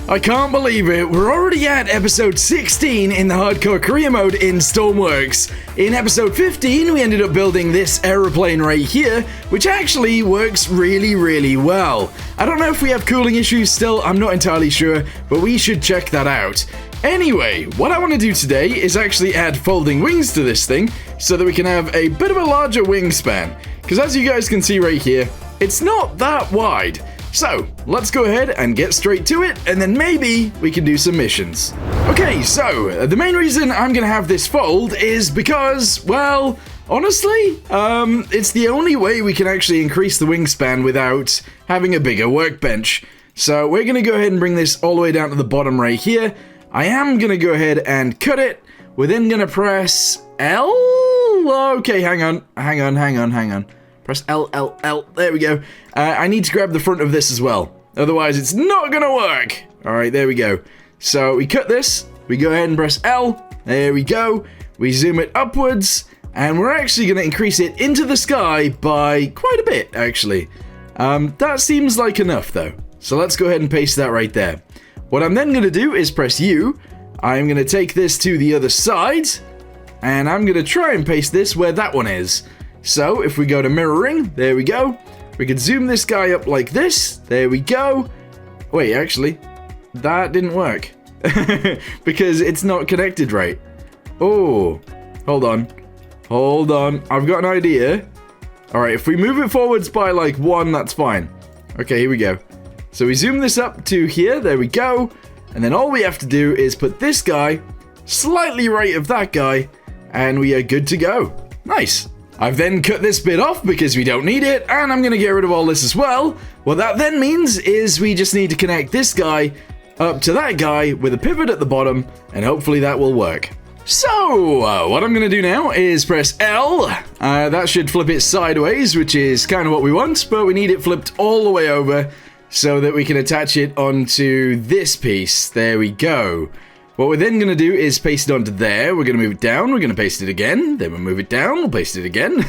I can't believe it, we're already at episode 16 in the hardcore career mode in Stormworks. In episode 15, we ended up building this aeroplane right here, which actually works really well. I don't know if we have cooling issues still, I'm not entirely sure, but we should check that out. Anyway, what I want to do today is actually add folding wings to this thing, so that we can have a bit of a larger wingspan. Because as you guys can see right here, it's not that wide. So, let's go ahead and get straight to it, and then maybe we can do some missions. Okay, so, the main reason I'm gonna have this fold is because, well, honestly, it's the only way we can actually increase the wingspan without having a bigger workbench. So, we're gonna go ahead and bring this all the way down to the bottom right here. I am gonna go ahead and cut it. We're then gonna press L? Okay, hang on. Press L, there we go. I need to grab the front of this as well. Otherwise, it's not gonna work. All right, there we go. So we cut this, we go ahead and press L. There we go. We zoom it upwards, and we're actually gonna increase it into the sky by quite a bit, actually. That seems like enough, though. So let's go ahead and paste that right there. What I'm then gonna do is press U. I'm gonna take this to the other side, and I'm gonna try and paste this where that one is. So, if we go to mirroring, there we go. We could zoom this guy up like this. There we go. Wait, actually, that didn't work. Because it's not connected right. Oh, hold on. I've got an idea. Alright, if we move it forwards by like 1, that's fine. Okay, here we go. So we zoom this up to here. There we go. And then all we have to do is put this guy slightly right of that guy. And we are good to go. Nice. I've then cut this bit off because we don't need it, and I'm going to get rid of all this as well. What that then means is we just need to connect this guy up to that guy with a pivot at the bottom, and hopefully that will work. So, what I'm going to do now is press L. That should flip it sideways, which is kind of what we want, but we need it flipped all the way over so that we can attach it onto this piece. There we go. What we're then going to do is paste it onto there. We're going to move it down. We're going to paste it again. Then we'll move it down. We'll paste it again.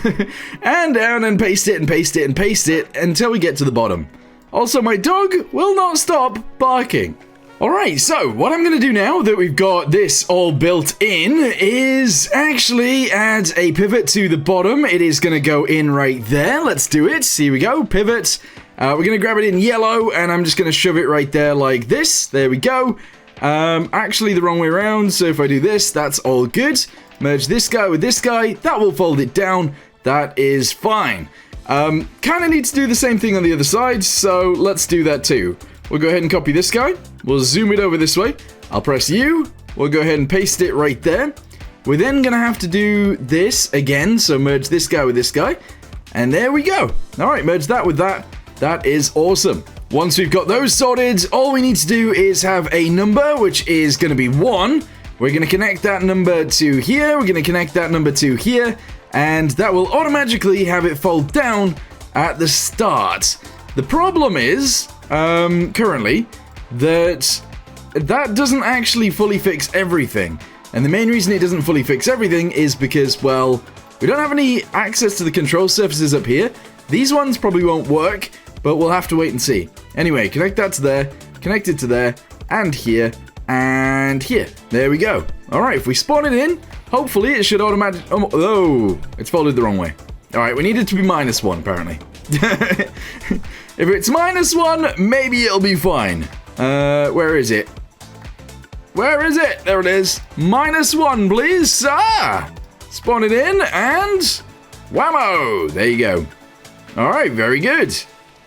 And down and paste it and paste it and paste it until we get to the bottom. Also, my dog will not stop barking. Alright, so what I'm going to do now that we've got this all built in is actually add a pivot to the bottom. It is going to go in right there. Let's do it. Here we go. Pivot. We're going to grab it in yellow and I'm just going to shove it right there like this. There we go. Actually the wrong way around, so if I do this, that's all good. Merge this guy with this guy, that will fold it down, that is fine. Kinda need to do the same thing on the other side, so let's do that too. We'll go ahead and copy this guy, we'll zoom it over this way, I'll press U, we'll go ahead and paste it right there. We're then gonna have to do this again, so merge this guy with this guy, and there we go. Alright, merge that with that, that is awesome. Once we've got those sorted, all we need to do is have a number, which is going to be 1. We're going to connect that number to here, we're going to connect that number to here, and that will automatically have it fold down at the start. The problem is, currently, that doesn't actually fully fix everything. And the main reason it doesn't fully fix everything is because, well, we don't have any access to the control surfaces up here. These ones probably won't work, but we'll have to wait and see. Anyway, connect that to there, connect it to there, and here, and here. There we go. Alright, if we spawn it in, hopefully it should automatically... Oh, it's folded the wrong way. Alright, we need it to be -1, apparently. If it's -1, maybe it'll be fine. Where is it? Where is it? There it is. -1, please. Spawn it in, and... whammo! There you go. Alright, very good.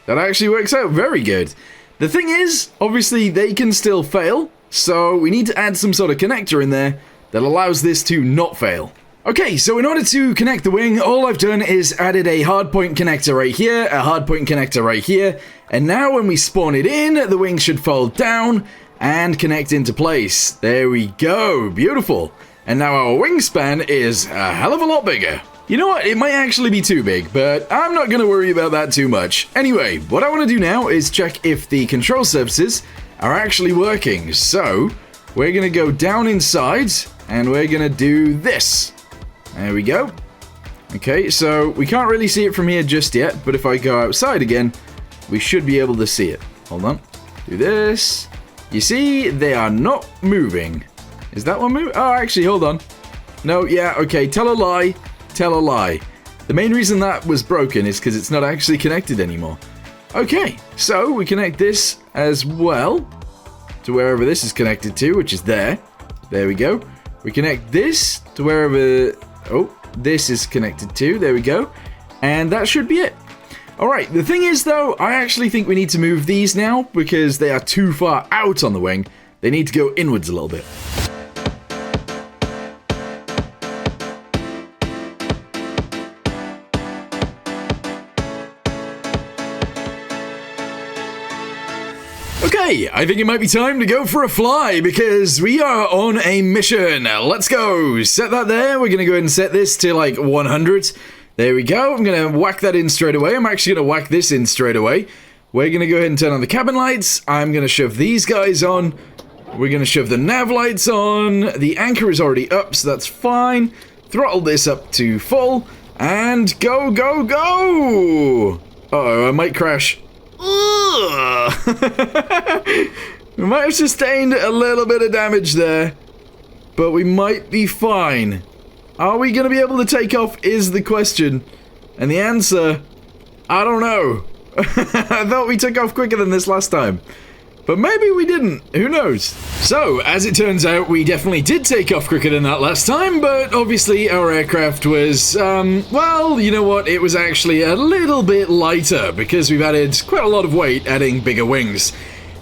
That actually works out very good. The thing is, obviously they can still fail, so we need to add some sort of connector in there that allows this to not fail. Okay, so in order to connect the wing, all I've done is added a hardpoint connector right here, a hardpoint connector right here, and now when we spawn it in, the wing should fold down and connect into place. There we go, beautiful. And now our wingspan is a hell of a lot bigger. You know what, it might actually be too big, but I'm not going to worry about that too much. Anyway, what I want to do now is check if the control surfaces are actually working. So, we're going to go down inside, and we're going to do this. There we go. Okay, so we can't really see it from here just yet, but if I go outside again, we should be able to see it. Hold on. Do this. You see, they are not moving. Is that one moving? Oh, actually, hold on. No, yeah, okay, tell a lie. Tell a lie. The main reason that was broken is because it's not actually connected anymore. Okay, so we connect this as well to wherever this is connected to, which is there. There we go. We connect this to wherever... Oh, this is connected to. There we go. And that should be it. Alright, the thing is though, I actually think we need to move these now because they are too far out on the wing. They need to go inwards a little bit. Okay, I think it might be time to go for a fly because we are on a mission. Let's go. Set that there. We're going to go ahead and set this to like 100. There we go. I'm going to whack that in straight away. I'm actually going to whack this in straight away. We're going to go ahead and turn on the cabin lights. I'm going to shove these guys on. We're going to shove the nav lights on. The anchor is already up, so that's fine. Throttle this up to full. And go, go, go! Uh-oh, I might crash. We might have sustained a little bit of damage there, but we might be fine. Are we going to be able to take off is the question. And the answer, I don't know. I thought we took off quicker than this last time. But maybe we didn't. Who knows? So, as it turns out, we definitely did take off quicker than that last time, but obviously our aircraft was, well, you know what? It was actually a little bit lighter because we've added quite a lot of weight, adding bigger wings.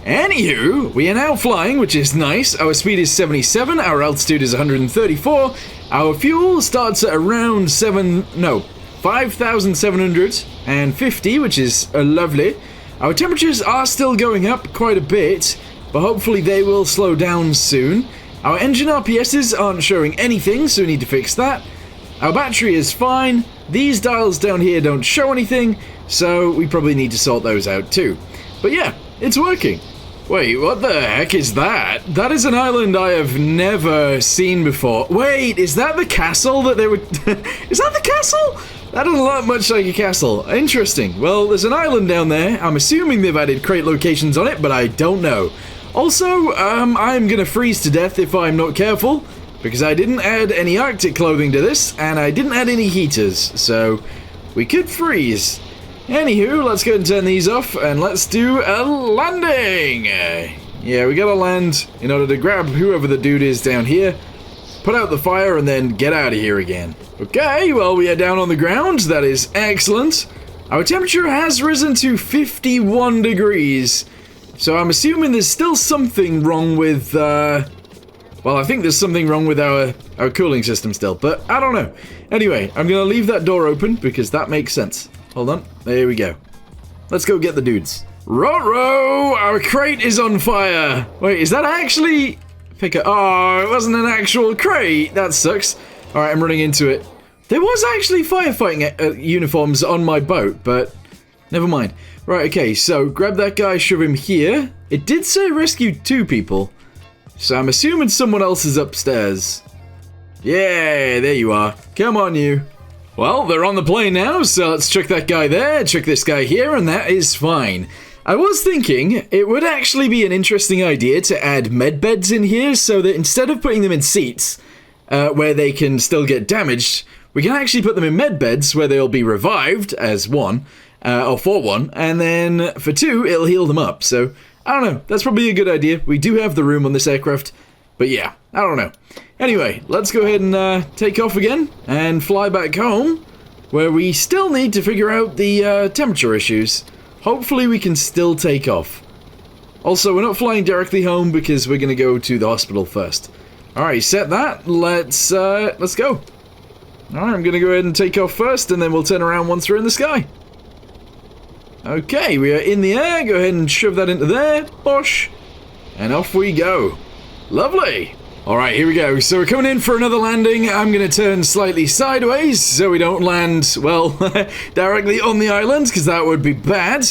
Anywho, we are now flying, which is nice. Our speed is 77, our altitude is 134, our fuel starts at around 5,750, which is lovely. Our temperatures are still going up quite a bit, but hopefully they will slow down soon. Our engine RPSs aren't showing anything, so we need to fix that. Our battery is fine. These dials down here don't show anything, so we probably need to sort those out too. But yeah, it's working. Wait, what the heck is that? That is an island I have never seen before. Wait, is that the castle that they were... Is that the castle? That doesn't look much like a castle. Interesting. Well, there's an island down there. I'm assuming they've added crate locations on it, but I don't know. Also, I'm gonna freeze to death if I'm not careful, because I didn't add any Arctic clothing to this, and I didn't add any heaters, so we could freeze. Anywho, let's go ahead and turn these off, and let's do a landing! Yeah, we gotta land in order to grab whoever the dude is down here, put out the fire, and then get out of here again. Okay, well, we are down on the ground. That is excellent. Our temperature has risen to 51 degrees, so I'm assuming there's still something wrong with, well, I think there's something wrong with our cooling system still, but I don't know. Anyway, I'm gonna leave that door open, because that makes sense. Hold on. There we go. Let's go get the dudes. Ruh-roh! Our crate is on fire! Wait, is that actually... Oh, it wasn't an actual crate! That sucks. Alright, I'm running into it. There was actually firefighting uniforms on my boat, but... Never mind. Right, okay, so grab that guy, shove him here. It did say rescue 2 people. So I'm assuming someone else is upstairs. Yeah, there you are. Come on, you. Well, they're on the plane now, so let's chuck that guy there, chuck this guy here, and that is fine. I was thinking it would actually be an interesting idea to add med beds in here so that instead of putting them in seats where they can still get damaged, we can actually put them in med beds where they'll be revived as 1, or for 1, and then for 2, it'll heal them up. So, I don't know, that's probably a good idea. We do have the room on this aircraft, but yeah, I don't know. Anyway, let's go ahead and take off again and fly back home, where we still need to figure out the temperature issues. Hopefully we can still take off. Also, we're not flying directly home because we're going to go to the hospital first. Alright, set that. Let's go. Alright, I'm going to go ahead and take off first, and then we'll turn around once we're in the sky. Okay, we are in the air. Go ahead and shove that into there. Bosh. And off we go. Lovely. Alright, here we go. So we're coming in for another landing. I'm going to turn slightly sideways so we don't land, well, directly on the island, because that would be bad.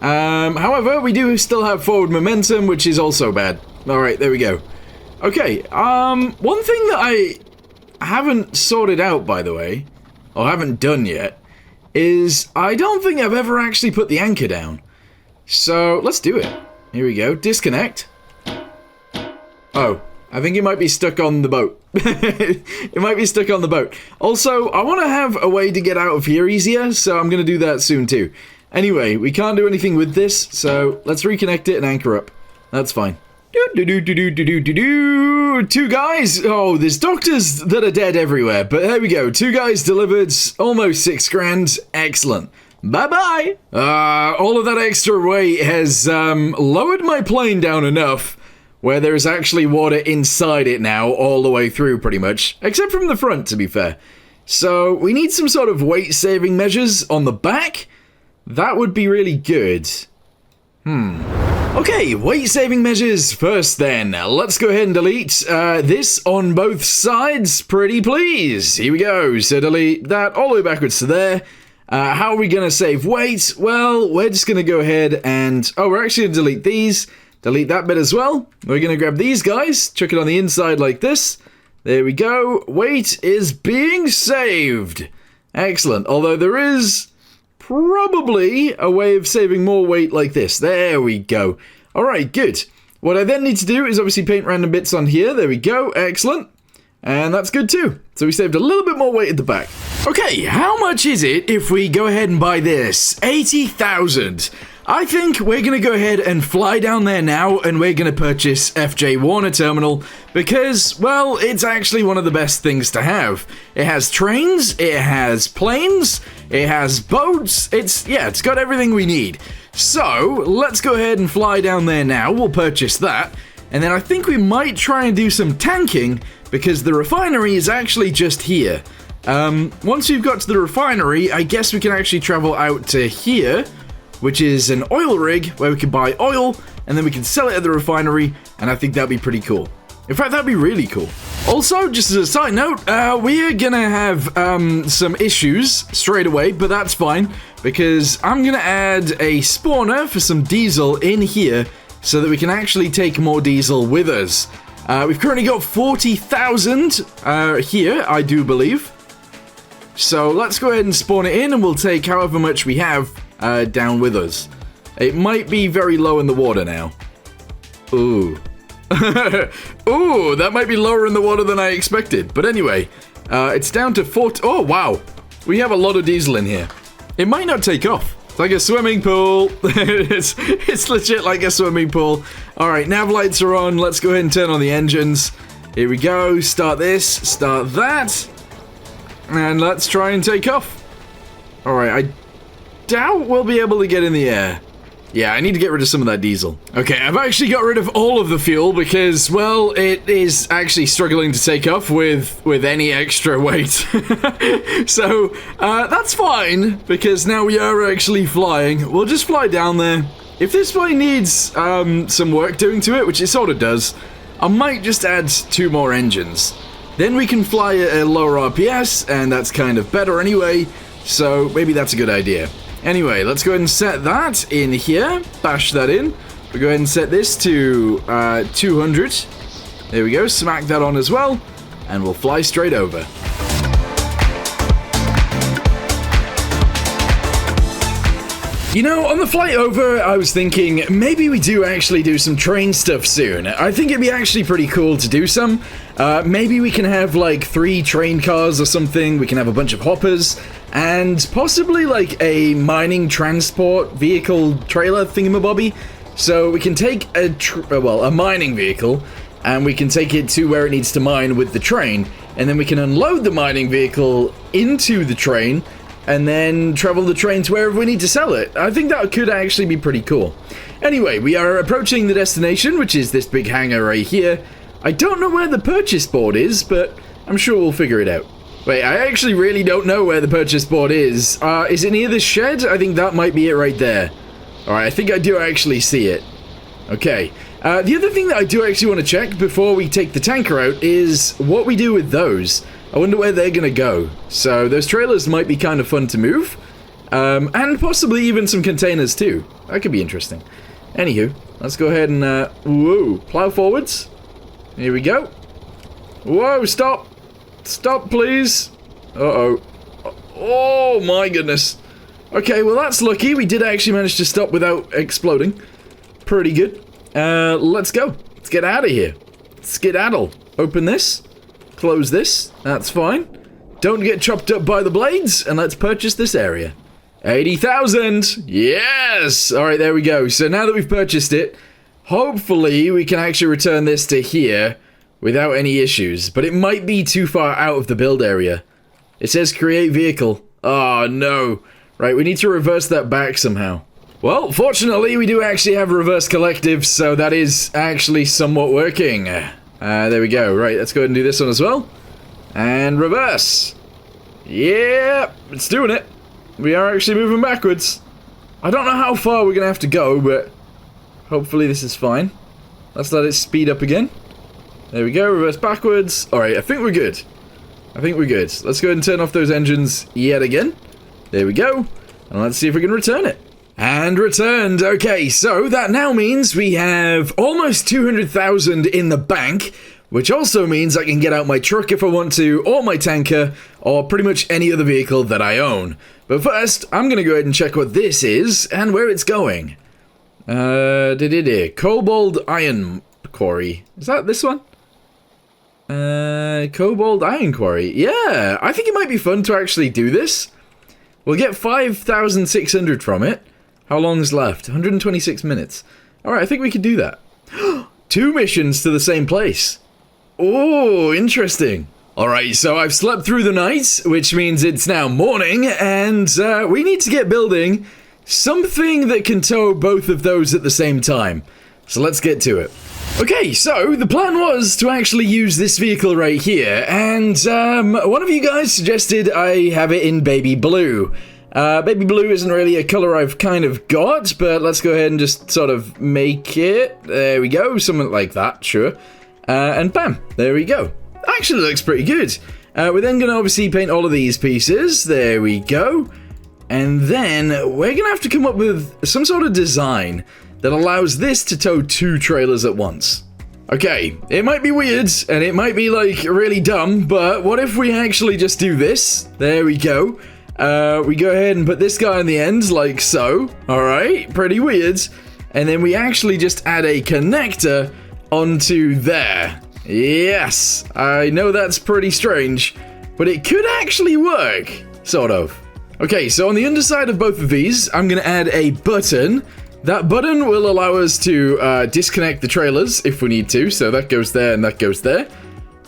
However, we do still have forward momentum, which is also bad. Alright, there we go. Okay, one thing that I haven't sorted out, by the way, or haven't done yet, is I don't think I've ever actually put the anchor down. So, let's do it. Here we go. Disconnect. Uh-oh. I think it might be stuck on the boat. It might be stuck on the boat. Also, I want to have a way to get out of here easier, so I'm going to do that soon too. Anyway, we can't do anything with this, so let's reconnect it and anchor up. That's fine. Two guys. Oh, there's doctors that are dead everywhere, but there we go. 2 guys delivered almost 6 grand. Excellent. Bye-bye. All of that extra weight has lowered my plane down enough where there's actually water inside it now, all the way through pretty much, except from the front, to be fair. So we need some sort of weight-saving measures on the back. That would be really good. Okay, weight-saving measures first then. Let's go ahead and delete this on both sides, pretty please. Here we go. So delete that all the way backwards to there. How are we going to save weight? Well, we're just going to go ahead and... Oh, we're actually going to delete these. Delete that bit as well. We're going to grab these guys, chuck it on the inside like this. There we go. Weight is being saved. Excellent. Although there is probably a way of saving more weight like this. There we go. All right, good. What I then need to do is obviously paint random bits on here. There we go. Excellent. And that's good too. So we saved a little bit more weight at the back. Okay, how much is it if we go ahead and buy this? 80,000. I think we're going to go ahead and fly down there now, and we're going to purchase FJ Warner Terminal because, well, it's actually one of the best things to have. It has trains, it has planes, it has boats, it's got everything we need. So, let's go ahead and fly down there now, we'll purchase that, and then I think we might try and do some tanking because the refinery is actually just here. Once we've got to the refinery, I guess we can actually travel out to here, which is an oil rig where we can buy oil and then we can sell it at the refinery, and I think that'd be pretty cool. In fact, that'd be really cool. Also, just as a side note, we are gonna have some issues straight away, but that's fine because I'm gonna add a spawner for some diesel in here so that we can actually take more diesel with us. We've currently got 40,000 here, I do believe. So let's go ahead and spawn it in and we'll take however much we have down with us. It might be very low in the water now. Ooh. Ooh, that might be lower in the water than I expected. But anyway, it's down to 40. Oh, wow. We have a lot of diesel in here. It might not take off. It's like a swimming pool. it's legit like a swimming pool. All right, nav lights are on. Let's go ahead and turn on the engines. Here we go. Start this, start that. And let's try and take off. All right, I doubt we'll be able to get in the air. Yeah, I need to get rid of some of that diesel. Okay, I've actually got rid of all of the fuel because, well, it is actually struggling to take off with any extra weight. So, that's fine, because now we are actually flying. We'll just fly down there. If this plane needs some work doing to it, which it sort of does, I might just add 2 more engines. Then we can fly at a lower RPS, and that's kind of better anyway, so maybe that's a good idea. Anyway, let's go ahead and set that in here. Bash that in. We'll go ahead and set this to 200. There we go. Smack that on as well. And we'll fly straight over. You know, on the flight over, I was thinking maybe we do actually do some train stuff soon. I think it'd be actually pretty cool to do some. Maybe we can have like 3 train cars or something. We can have a bunch of hoppers and possibly like a mining transport vehicle trailer thingamabobby. So we can take a mining vehicle and we can take it to where it needs to mine with the train. And then we can unload the mining vehicle into the train and then travel the train to wherever we need to sell it. I think that could actually be pretty cool. Anyway, we are approaching the destination, which is this big hangar right here. I don't know where the purchase board is, but I'm sure we'll figure it out. Wait, I actually really don't know where the purchase board is. Is it near the shed? I think that might be it right there. Alright, I think I do actually see it. Okay. The other thing that I do actually want to check before we take the tanker out is what we do with those. I wonder where they're gonna go. So those trailers might be kind of fun to move. And possibly even some containers too. That could be interesting. Anywho, let's go ahead and, whoa, plow forwards. Here we go. Whoa, stop. Stop, please. Uh-oh. Oh, my goodness. Okay, well, that's lucky. We did actually manage to stop without exploding. Pretty good. Let's go. Let's get out of here. skedaddle. Open this. Close this. That's fine. Don't get chopped up by the blades. And let's purchase this area. 80,000. Yes. All right, there we go. So now that we've purchased it, hopefully we can actually return this to here without any issues. But it might be too far out of the build area. It says create vehicle. Oh, no. Right, we need to reverse that back somehow. Well, fortunately, we do actually have reverse collective, so that is actually somewhat working. There we go. Right, let's go ahead and do this one as well. And reverse. Yeah, it's doing it. We are actually moving backwards. I don't know how far we're going to have to go, but hopefully this is fine. Let's let it speed up again. There we go, reverse backwards. Alright, I think we're good. I think we're good. Let's go ahead and turn off those engines yet again. There we go. And let's see if we can return it. And returned. Okay, so that now means we have almost 200,000 in the bank, which also means I can get out my truck if I want to, or my tanker, or pretty much any other vehicle that I own. But first, I'm going to go ahead and check what this is and where it's going. Cobalt Iron Quarry. Is that this one? Cobalt Iron Quarry. Yeah, I think it might be fun to actually do this. We'll get 5,600 from it. How long's left? 126 minutes. Alright, I think we could do that. 2 missions to the same place. Oh, interesting. Alright, so I've slept through the night, which means it's now morning, and we need to get building something that can tow both of those at the same time. So let's get to it. Okay, so the plan was to actually use this vehicle right here, and one of you guys suggested I have it in baby blue. Baby blue isn't really a color I've kind of got, but let's go ahead and just sort of make it. There we go, something like that, sure. And bam, there we go. Actually looks pretty good. We're then going to obviously paint all of these pieces. There we go. And then we're going to have to come up with some sort of design that allows this to tow 2 trailers at once. Okay, it might be weird, and it might be, like, really dumb, but what if we actually just do this? There we go. We go ahead and put this guy on the end, like so. Alright, pretty weird. And then we actually just add a connector onto there. Yes, I know that's pretty strange, but it could actually work. Sort of. Okay, so on the underside of both of these, I'm going to add a button. That button will allow us to disconnect the trailers if we need to, so that goes there and that goes there.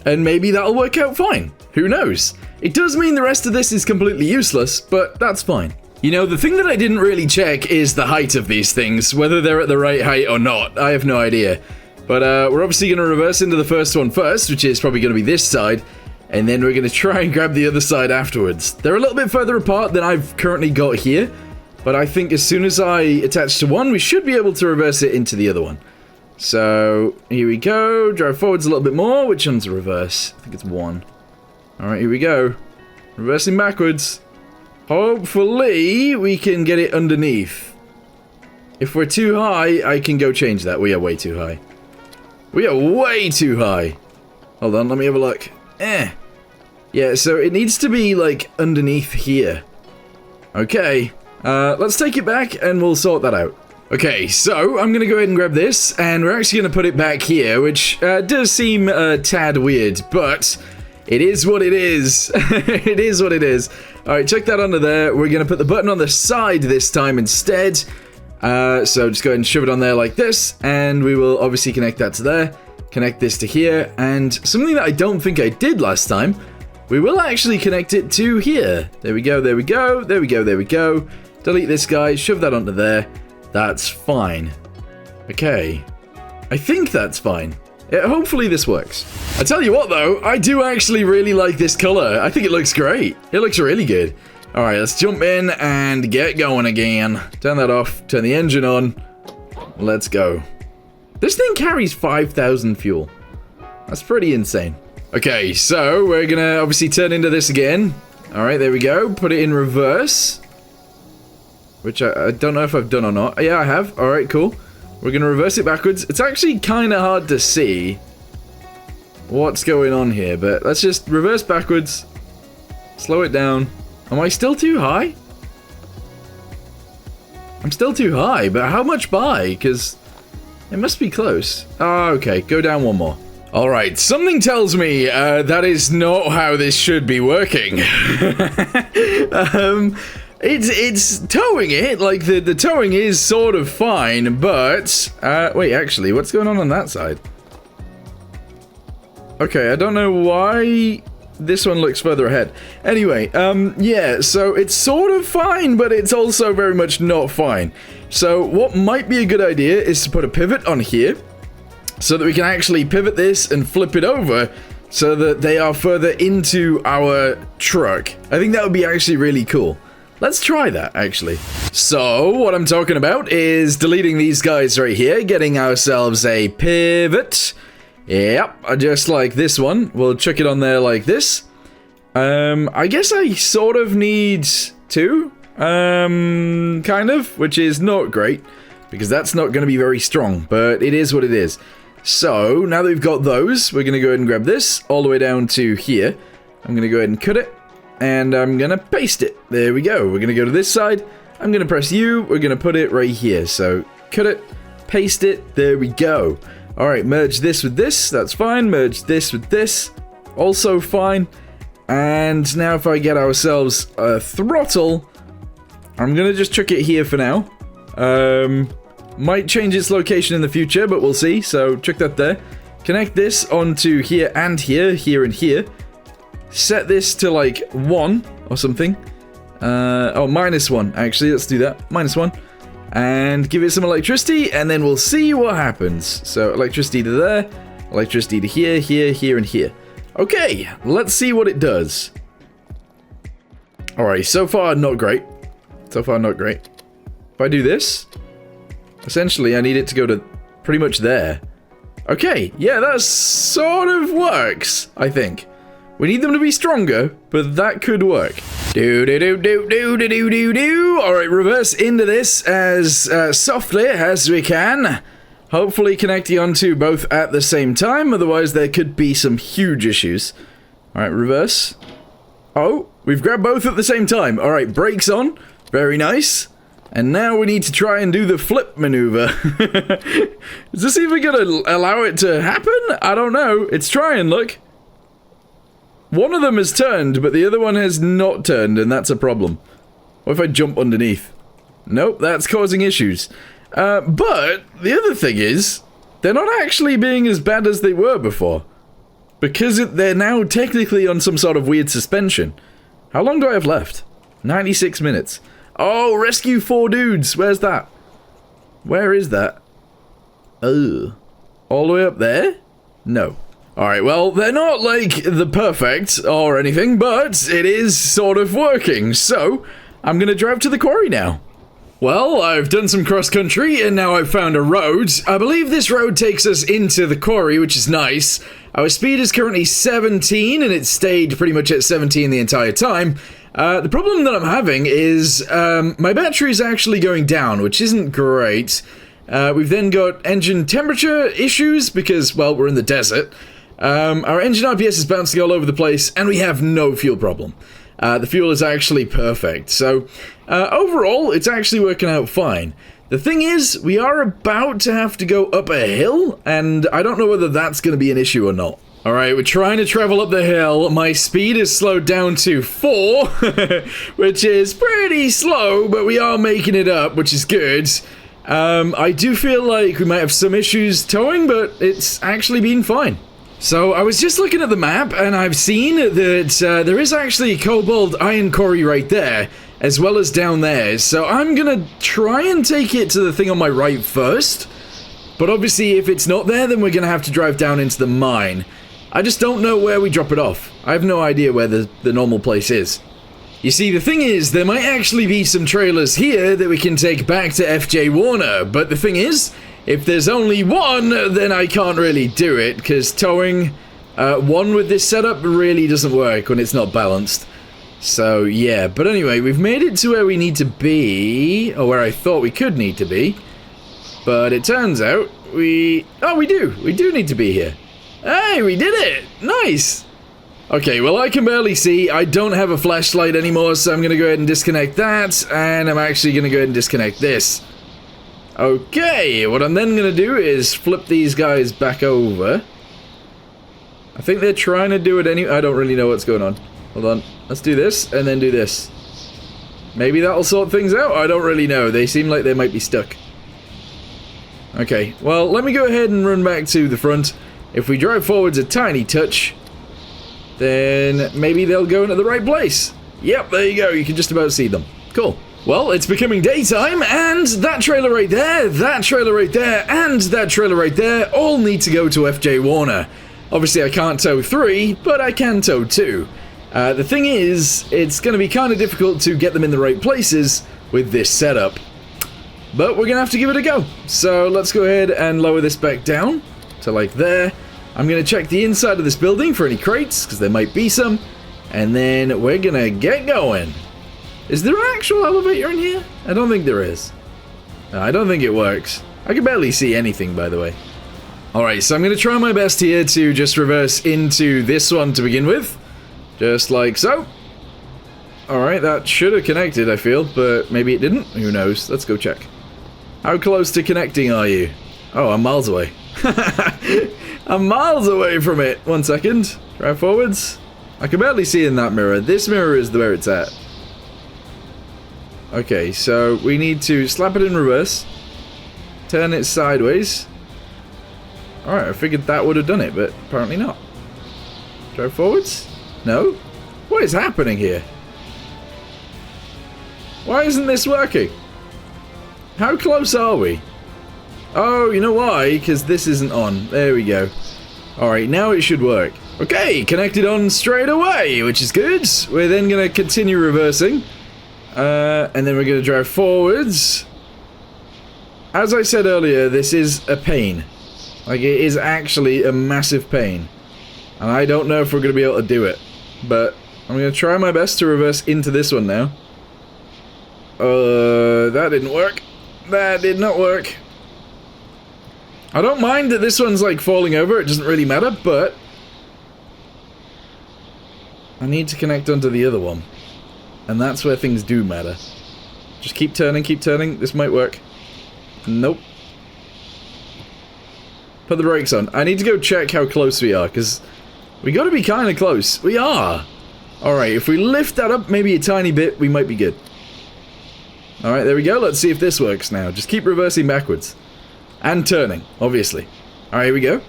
And maybe that'll work out fine. Who knows? It does mean the rest of this is completely useless, but that's fine. You know, the thing that I didn't really check is the height of these things, whether they're at the right height or not. I have no idea. But we're obviously going to reverse into the first one first, which is probably going to be this side. And then we're going to try and grab the other side afterwards. They're a little bit further apart than I've currently got here. But I think as soon as I attach to one, we should be able to reverse it into the other one. So, here we go. Drive forwards a little bit more. Which one's a reverse? I think it's 1. Alright, here we go. Reversing backwards. Hopefully, we can get it underneath. If we're too high, I can go change that. We are way too high. We are way too high. Hold on, let me have a look. Yeah, so it needs to be, like, underneath here. Okay. Let's take it back and we'll sort that out. Okay, so I'm going to go ahead and grab this, and we're actually going to put it back here, which does seem a tad weird, but it is what it is. It is what it is. Alright, check that under there. We're going to put the button on the side this time instead. So just go ahead and shove it on there like this, and we will obviously connect that to there, connect this to here, and something that I don't think I did last time, we will actually connect it to here. There we go, there we go, there we go, there we go. Delete this guy, shove that onto there. That's fine. Okay. I think that's fine. Hopefully this works. I tell you what though, I do actually really like this color. I think it looks great. It looks really good. Alright, let's jump in and get going again. Turn that off, turn the engine on. Let's go. This thing carries 5,000 fuel. That's pretty insane. Okay, so we're gonna obviously turn into this again. Alright, there we go. Put it in reverse. Which I don't know if I've done or not. Yeah, I have. Alright, cool. We're going to reverse it backwards. It's actually kind of hard to see what's going on here, but let's just reverse backwards. Slow it down. Am I still too high? I'm still too high, but how much by? Because it must be close. Oh, okay. Go down one more. Alright, something tells me that is not how this should be working. It's towing it, like the towing is sort of fine, but... wait, actually, what's going on that side? Okay, I don't know why this one looks further ahead. Anyway, yeah, so it's sort of fine, but it's also very much not fine. So what might be a good idea is to put a pivot on here, so that we can actually pivot this and flip it over, so that they are further into our truck. I think that would be actually really cool. Let's try that, actually. So, what I'm talking about is deleting these guys right here, getting ourselves a pivot. Yep, just like this one. We'll chuck it on there like this. I guess I sort of need two, kind of, which is not great, because that's not going to be very strong, but it is what it is. So, now that we've got those, we're going to go ahead and grab this all the way down to here. I'm going to go ahead and cut it. And I'm gonna paste it. There we go. We're gonna go to this side. I'm gonna press U. We're gonna put it right here. So cut it, paste it. There we go. All right, merge this with this. That's fine. Merge this with this. Also fine. And now if I get ourselves a throttle, I'm gonna just chuck it here for now. Might change its location in the future, but we'll see. So chuck that there. Connect this onto here and here, here and here. Set this to like 1 or something. Oh, -1 actually. Let's do that. -1. And give it some electricity, and then we'll see what happens. So electricity to there, electricity to here, here, here, and here. Okay, let's see what it does. Alright, so far not great. So far not great. If I do this, essentially I need it to go to pretty much there. Okay, yeah, that sort of works, I think. We need them to be stronger, but that could work. Do-do-do-do-do-do-do-do. Alright, reverse into this as softly as we can. Hopefully connecting onto both at the same time, otherwise there could be some huge issues. Alright, reverse. Oh, we've grabbed both at the same time. Alright, brakes on. Very nice. And now we need to try and do the flip maneuver. Is this even gonna allow it to happen? I don't know. It's trying, look. One of them has turned, but the other one has not turned, and that's a problem. What if I jump underneath? Nope, that's causing issues. But the other thing is, they're not actually being as bad as they were before. Because they're now technically on some sort of weird suspension. How long do I have left? 96 minutes. Oh, rescue 4 dudes. Where's that? Where is that? Oh. All the way up there? No. Alright, well, they're not, like, the perfect or anything, but it is sort of working, so I'm gonna drive to the quarry now. Well, I've done some cross-country, and now I've found a road. I believe this road takes us into the quarry, which is nice. Our speed is currently 17, and it stayed pretty much at 17 the entire time. The problem that I'm having is, my battery is actually going down, which isn't great. We've then got engine temperature issues, because, well, we're in the desert. Our engine RPS is bouncing all over the place, and we have no fuel problem. The fuel is actually perfect, so overall, it's actually working out fine. The thing is, we are about to have to go up a hill, and I don't know whether that's going to be an issue or not. Alright, we're trying to travel up the hill. My speed is slowed down to 4, which is pretty slow, but we are making it up, which is good. I do feel like we might have some issues towing, but it's actually been fine. So, I was just looking at the map, and I've seen that there is actually a cobalt iron quarry right there, as well as down there. So, I'm gonna try and take it to the thing on my right first. But obviously, if it's not there, then we're gonna have to drive down into the mine. I just don't know where we drop it off. I have no idea where the normal place is. You see, the thing is, there might actually be some trailers here that we can take back to FJ Warner, but the thing is, if there's only one, then I can't really do it, because towing one with this setup really doesn't work when it's not balanced. So, yeah. But anyway, we've made it to where we need to be, or where I thought we could need to be. But it turns out we do. We do need to be here. Hey, we did it! Nice! Okay, well, I can barely see. I don't have a flashlight anymore, so I'm going to go ahead and disconnect that, and I'm actually going to go ahead and disconnect this. Okay, what I'm then going to do is flip these guys back over. I think they're trying to do it anyway. I don't really know what's going on. Hold on. Let's do this, and then do this. Maybe that'll sort things out? I don't really know. They seem like they might be stuck. Okay, well, let me go ahead and run back to the front. If we drive forwards a tiny touch, then maybe they'll go into the right place. Yep, there you go. You can just about see them. Cool. Well, it's becoming daytime, and that trailer right there, that trailer right there, and that trailer right there all need to go to FJ Warner. Obviously, I can't tow 3, but I can tow 2. The thing is, it's going to be kind of difficult to get them in the right places with this setup. But we're going to have to give it a go. So let's go ahead and lower this back down to like there. I'm going to check the inside of this building for any crates, because there might be some. And then we're going to get going. Is there an actual elevator in here? I don't think there is. No, I don't think it works. I can barely see anything, by the way. Alright, so I'm going to try my best here to just reverse into this one to begin with. Just like so. Alright, that should have connected, I feel, but maybe it didn't. Who knows? Let's go check. How close to connecting are you? Oh, I'm miles away. I'm miles away from it. 1 second. Drive forwards. I can barely see in that mirror. This mirror is where it's at. Okay, so we need to slap it in reverse. Turn it sideways. Alright, I figured that would have done it, but apparently not. Drive forwards? No? What is happening here? Why isn't this working? How close are we? Oh, you know why? Because this isn't on. There we go. Alright, now it should work. Okay, connected on straight away, which is good. We're then going to continue reversing. And then we're going to drive forwards. As I said earlier, this is a pain. Like, it is actually a massive pain. And I don't know if we're going to be able to do it. But I'm going to try my best to reverse into this one now. That didn't work. That did not work. I don't mind that this one's like falling over, it doesn't really matter, but I need to connect onto the other one. And that's where things do matter. Just keep turning, this might work. Nope. Put the brakes on. I need to go check how close we are, because we gotta be kinda close. We are! Alright, if we lift that up maybe a tiny bit, we might be good. Alright, there we go. Let's see if this works now. Just keep reversing backwards. And turning, obviously. Alright, here we go.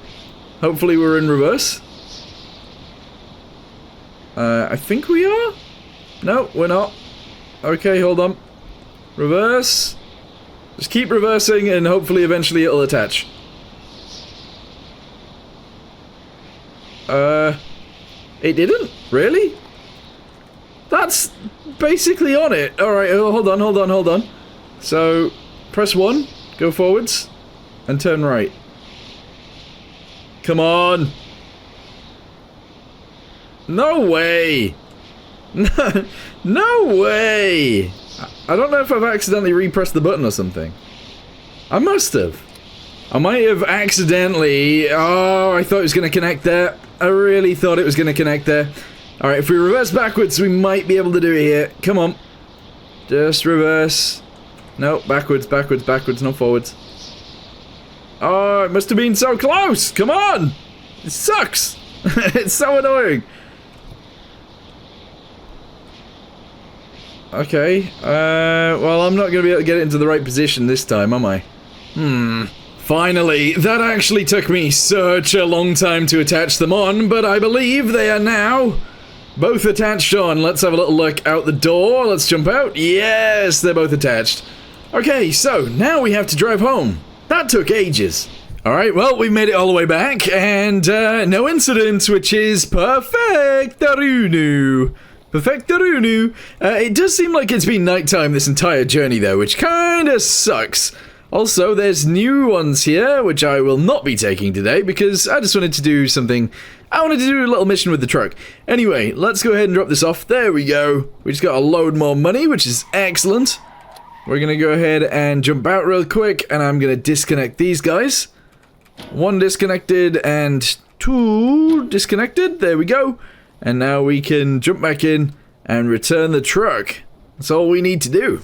Hopefully we're in reverse. I think we are? No, we're not. Okay, hold on. Reverse. Just keep reversing and hopefully eventually it'll attach. It didn't? Really? That's basically on it. Alright, hold on. So, press 1, go forwards, and turn right. Come on! No way! No way! I don't know if I've accidentally repressed the button or something. I must have. I might have accidentally... Oh, I thought it was going to connect there. I really thought it was going to connect there. Alright, if we reverse backwards, we might be able to do it here. Come on. Just reverse. No, backwards, not forwards. Oh, it must have been so close! Come on! It sucks! It's so annoying. Okay, well, I'm not going to be able to get it into the right position this time, am I? Finally, that actually took me such a long time to attach them on, but I believe they are now both attached on. Let's have a little look out the door. Let's jump out. Yes, they're both attached. Okay, so now we have to drive home. That took ages. Alright, well, we made it all the way back, and no incidents, which is perfect-arunu. Perfect-arunu. It does seem like it's been nighttime this entire journey, though, which kinda sucks. Also, there's new ones here, which I will not be taking today, because I just wanted to do something. I wanted to do a little mission with the truck. Anyway, let's go ahead and drop this off. There we go. We just got a load more money, which is excellent. We're going to go ahead and jump out real quick, and I'm going to disconnect these guys. 1 disconnected, and 2 disconnected. There we go. And now we can jump back in and return the truck. That's all we need to do.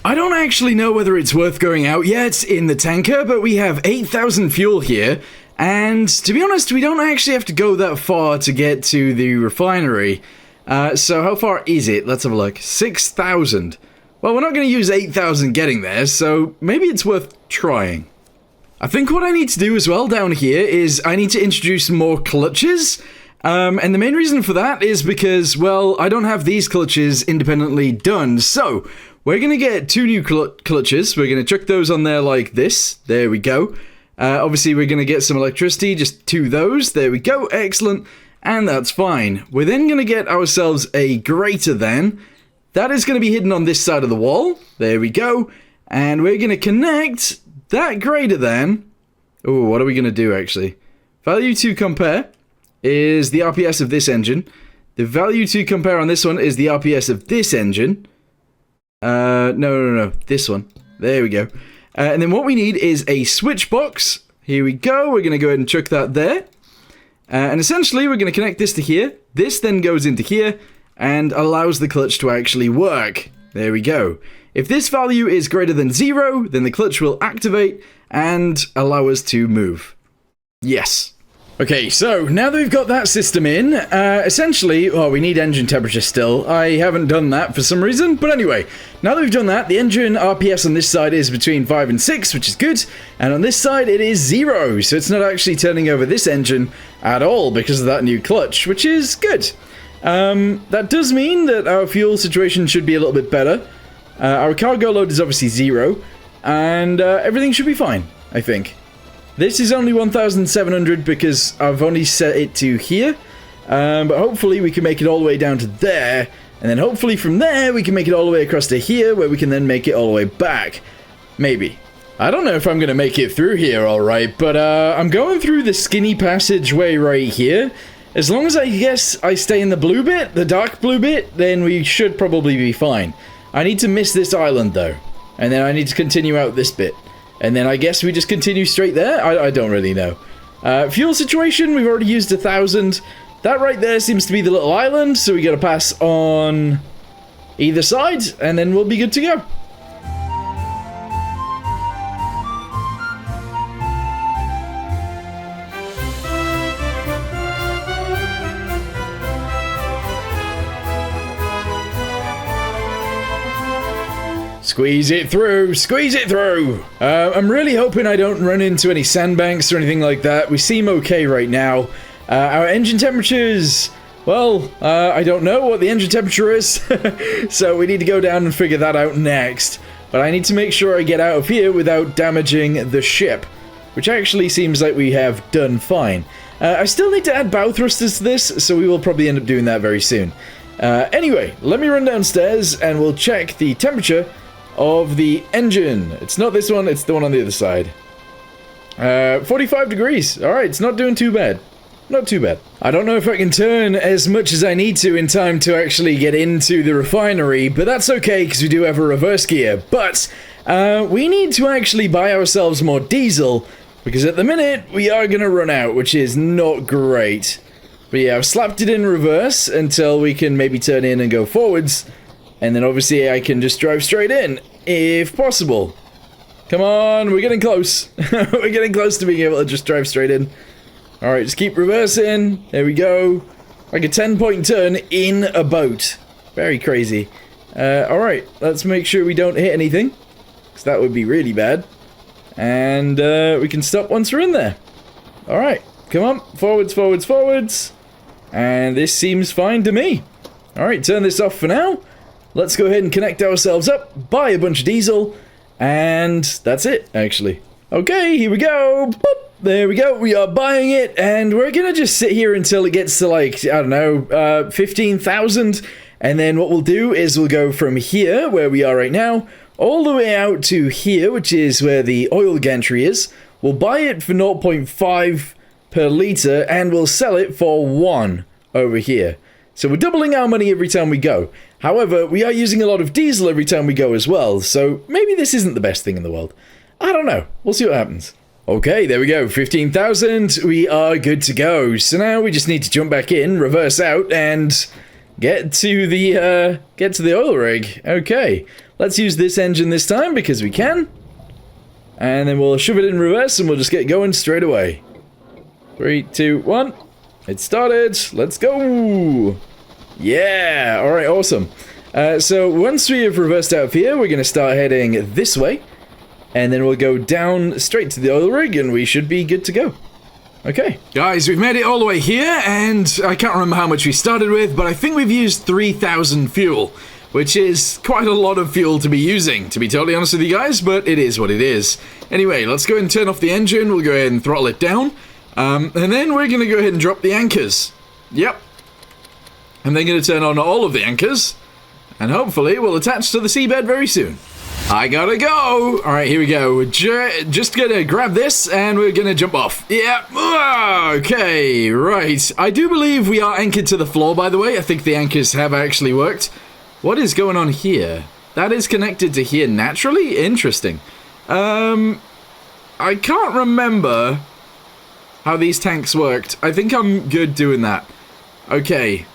I don't actually know whether it's worth going out yet in the tanker, but we have 8,000 fuel here, And to be honest, we don't actually have to go that far to get to the refinery. So how far is it? Let's have a look. 6,000. Well, we're not going to use 8,000 getting there, so maybe it's worth trying. I think what I need to do as well down here is I need to introduce more clutches. And the main reason for that is because, well, I don't have these clutches independently done. So we're going to get 2 new clutches. We're going to chuck those on there like this. There we go. Obviously, we're going to get some electricity, just 2 of those. There we go. Excellent. And that's fine. We're then going to get ourselves a greater than. That is going to be hidden on this side of the wall. There we go. And we're going to connect that greater than. Oh, what are we going to do, actually? Value to compare is the RPS of this engine. The value to compare on this one is the RPS of this engine. No. This one. There we go. And then what we need is a switch box. Here we go. We're going to go ahead and chuck that there. And essentially, we're going to connect this to here. This then goes into here and allows the clutch to actually work. There we go. If this value is greater than 0, then the clutch will activate and allow us to move. Yes. Okay, so now that we've got that system in, essentially, well, we need engine temperature still. I haven't done that for some reason, but anyway, now that we've done that, the engine RPS on this side is between 5 and 6, which is good, and on this side it is 0, so it's not actually turning over this engine at all because of that new clutch, which is good. That does mean that our fuel situation should be a little bit better. Our cargo load is obviously 0, and everything should be fine, I think. This is only 1,700 because I've only set it to here, but hopefully we can make it all the way down to there, and then hopefully from there we can make it all the way across to here, where we can then make it all the way back. Maybe. I don't know if I'm going to make it through here alright, but I'm going through the skinny passageway right here. As long as I guess I stay in the blue bit, the dark blue bit, then we should probably be fine. I need to miss this island though, and then I need to continue out this bit. And then I guess we just continue straight there? I don't really know. Fuel situation, we've already used 1,000. That right there seems to be the little island, so we gotta pass on either side, and then we'll be good to go. Squeeze it through! Squeeze it through! I'm really hoping I don't run into any sandbanks or anything like that. We seem okay right now. Our engine temperatures... Well, I don't know what the engine temperature is. So we need to go down and figure that out next. But I need to make sure I get out of here without damaging the ship. Which actually seems like we have done fine. I still need to add bow thrusters to this, so we will probably end up doing that very soon. Anyway, let me run downstairs and we'll check the temperature of the engine. It's not this one, it's the one on the other side. 45 degrees. Alright, it's not doing too bad. Not too bad. I don't know if I can turn as much as I need to in time to actually get into the refinery, but that's okay because we do have a reverse gear. But we need to actually buy ourselves more diesel because at the minute we are going to run out, which is not great. But yeah, I've slapped it in reverse until we can maybe turn in and go forwards. And then obviously I can just drive straight in, if possible. Come on, we're getting close. We're getting close to being able to just drive straight in. Alright, just keep reversing. There we go. Like a 10-point turn in a boat. Very crazy. Alright, let's make sure we don't hit anything. Because that would be really bad. And we can stop once we're in there. Alright, come on. Forwards, forwards, forwards. And this seems fine to me. Alright, turn this off for now. Let's go ahead and connect ourselves up, buy a bunch of diesel, and that's it, actually. Okay, here we go. Boop. There we go. We are buying it, and we're gonna just sit here until it gets to, like, I don't know, 15,000, and then what we'll do is we'll go from here, where we are right now, all the way out to here, which is where the oil gantry is. We'll buy it for 0.5 per litre, and we'll sell it for 1 over here. So we're doubling our money every time we go. However, we are using a lot of diesel every time we go as well, so maybe this isn't the best thing in the world. I don't know. We'll see what happens. Okay, there we go. 15,000. We are good to go. So now we just need to jump back in, reverse out, and get to the oil rig. Okay, let's use this engine this time because we can. And then we'll shove it in reverse and we'll just get going straight away. 3, 2, 1. It started. Let's go. Yeah. All right. Awesome. So once we have reversed out of here, we're going to start heading this way. And then we'll go down straight to the oil rig and we should be good to go. Okay. Guys, we've made it all the way here and I can't remember how much we started with, but I think we've used 3,000 fuel, which is quite a lot of fuel to be using, to be totally honest with you guys, but it is what it is. Anyway, let's go ahead and turn off the engine. We'll go ahead and throttle it down. And then we're going to go ahead and drop the anchors. Yep. And then going to turn on all of the anchors. And hopefully we'll attach to the seabed very soon. I gotta go! Alright, here we go. Just gonna grab this and we're gonna jump off. Yeah. Okay, right. I do believe we are anchored to the floor, by the way. I think the anchors have actually worked. What is going on here? That is connected to here naturally? Interesting. I can't remember how these tanks worked. I think I'm good doing that. Okay.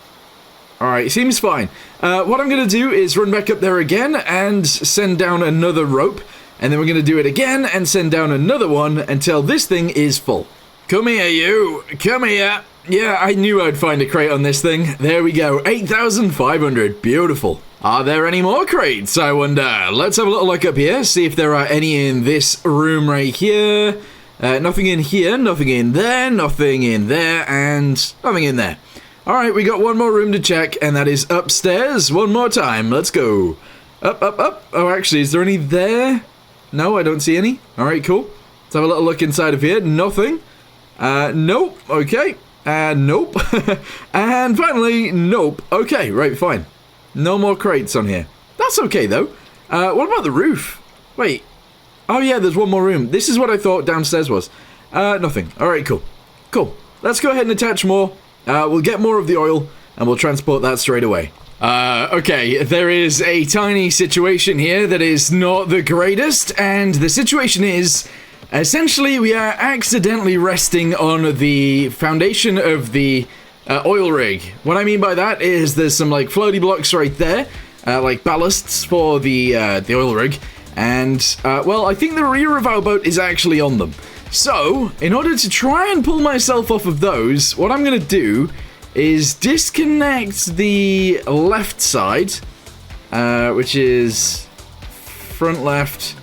Alright, seems fine. What I'm going to do is run back up there again and send down another rope. And then we're going to do it again and send down another one until this thing is full. Come here, you. Come here. Yeah, I knew I'd find a crate on this thing. There we go. 8,500. Beautiful. Are there any more crates, I wonder? Let's have a little look up here, see if there are any in this room right here. Nothing in here, nothing in there, nothing in there, and nothing in there. Alright, we got one more room to check, and that is upstairs. One more time. Let's go. Up, up, up. Oh, actually, is there any there? No, I don't see any. Alright, cool. Let's have a little look inside of here. Nothing. Nope. Okay. Nope. And finally, nope. Okay, right, fine. No more crates on here. That's okay, though. What about the roof? Wait. Oh, yeah, there's one more room. This is what I thought downstairs was. Nothing. Alright, cool. Cool. Let's go ahead and attach more. We'll get more of the oil, and we'll transport that straight away. Okay, there is a tiny situation here that is not the greatest, and the situation is, essentially, we are accidentally resting on the foundation of the oil rig. What I mean by that is there's some, like, floaty blocks right there, like ballasts for the oil rig, and, well, I think the rear of our boat is actually on them. So, in order to try and pull myself off of those, what I'm going to do is disconnect the left side, which is front left,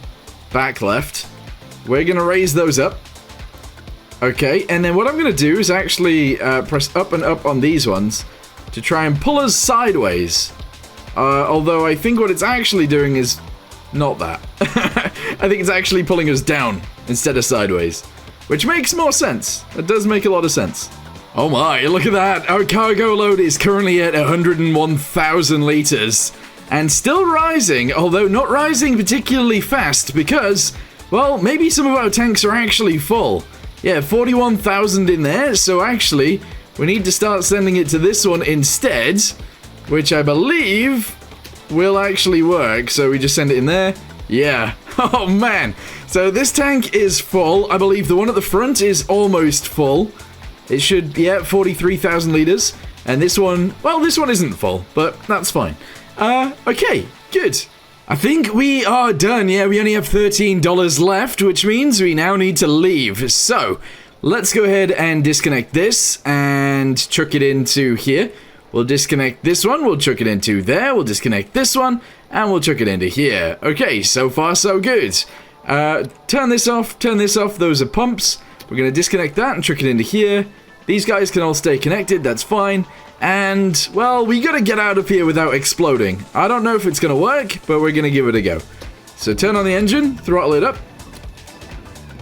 back left. We're going to raise those up. Okay, and then what I'm going to do is actually press up and up on these ones to try and pull us sideways. Although I think what it's actually doing is not that. I think it's actually pulling us down instead of sideways, which makes more sense. It does make a lot of sense. Oh my, look at that. Our cargo load is currently at 101,000 liters and still rising, although not rising particularly fast because, well, maybe some of our tanks are actually full. Yeah, 41,000 in there, so actually we need to start sending it to this one instead, which I believe will actually work. So we just send it in there. Yeah. Oh man. So this tank is full. I believe the one at the front is almost full. It should be at 43,000 liters. And this one, well, this one isn't full, but that's fine. Okay, good. I think we are done. Yeah, we only have $13 left, which means we now need to leave. So let's go ahead and disconnect this and chuck it into here. We'll disconnect this one, we'll chuck it into there, we'll disconnect this one, and we'll chuck it into here. Okay, so far so good. Turn this off, those are pumps. We're going to disconnect that and chuck it into here. These guys can all stay connected, that's fine. And, well, we gotta get out of here without exploding. I don't know if it's gonna work, but we're gonna give it a go. So turn on the engine, throttle it up.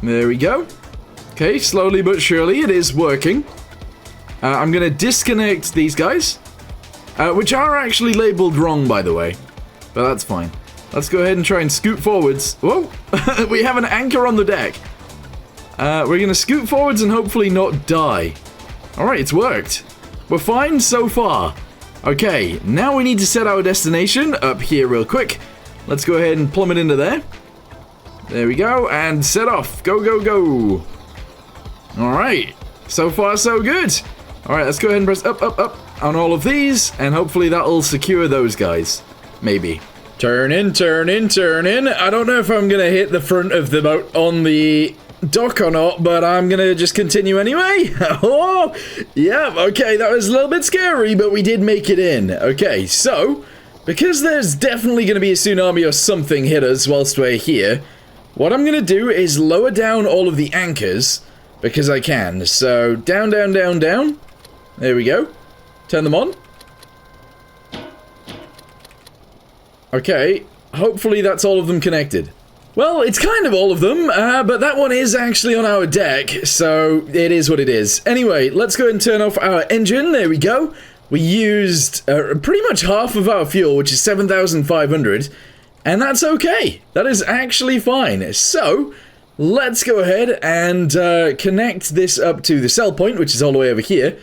There we go. Okay, slowly but surely it is working. I'm going to disconnect these guys, which are actually labeled wrong, by the way, but that's fine. Let's go ahead and try and scoot forwards. Whoa, we have an anchor on the deck. We're going to scoot forwards and hopefully not die. Alright, it's worked. We're fine so far. Okay, now we need to set our destination up here real quick. Let's go ahead and plummet into there. There we go, and set off. Go, go, go. Alright, so far so good. Alright, let's go ahead and press up, up, up on all of these, and hopefully that'll secure those guys. Maybe. Turn in, turn in, turn in. I don't know if I'm going to hit the front of the boat on the dock or not, but I'm gonna just continue anyway. Oh, yeah, okay, that was a little bit scary, but we did make it in. Okay, so, because there's definitely gonna be a tsunami or something hit us whilst we're here, what I'm gonna do is lower down all of the anchors, because I can. So, down, down, down, down. There we go. Turn them on. Okay, hopefully that's all of them connected. Well, it's kind of all of them, but that one is actually on our deck, so it is what it is. Anyway, let's go ahead and turn off our engine. There we go. We used pretty much half of our fuel, which is 7,500, and that's okay. That is actually fine. So, let's go ahead and connect this up to the sell point, which is all the way over here,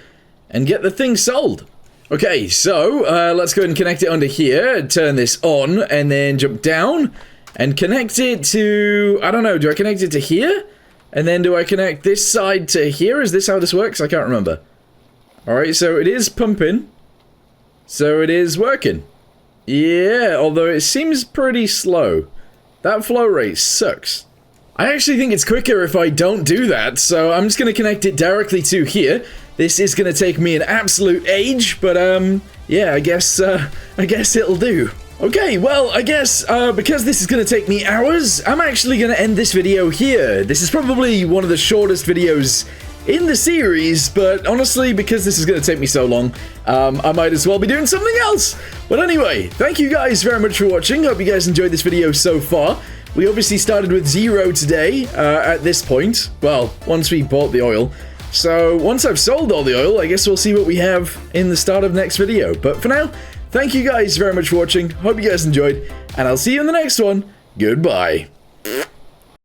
and get the thing sold. Okay, so let's go ahead and connect it under here, turn this on, and then jump down, and connect it to, I don't know, do I connect it to here? And then do I connect this side to here? Is this how this works? I can't remember. Alright, so it is pumping. So it is working. Yeah, although it seems pretty slow. That flow rate sucks. I actually think it's quicker if I don't do that, so I'm just going to connect it directly to here. This is going to take me an absolute age, but yeah, I guess it'll do. Okay, well, I guess, because this is going to take me hours, I'm actually going to end this video here. This is probably one of the shortest videos in the series, but honestly, because this is going to take me so long, I might as well be doing something else. But anyway, thank you guys very much for watching. Hope you guys enjoyed this video so far. We obviously started with 0 today, at this point. Well, once we bought the oil. So, once I've sold all the oil, I guess we'll see what we have in the start of next video. But for now, thank you guys very much for watching. Hope you guys enjoyed, and I'll see you in the next one. Goodbye.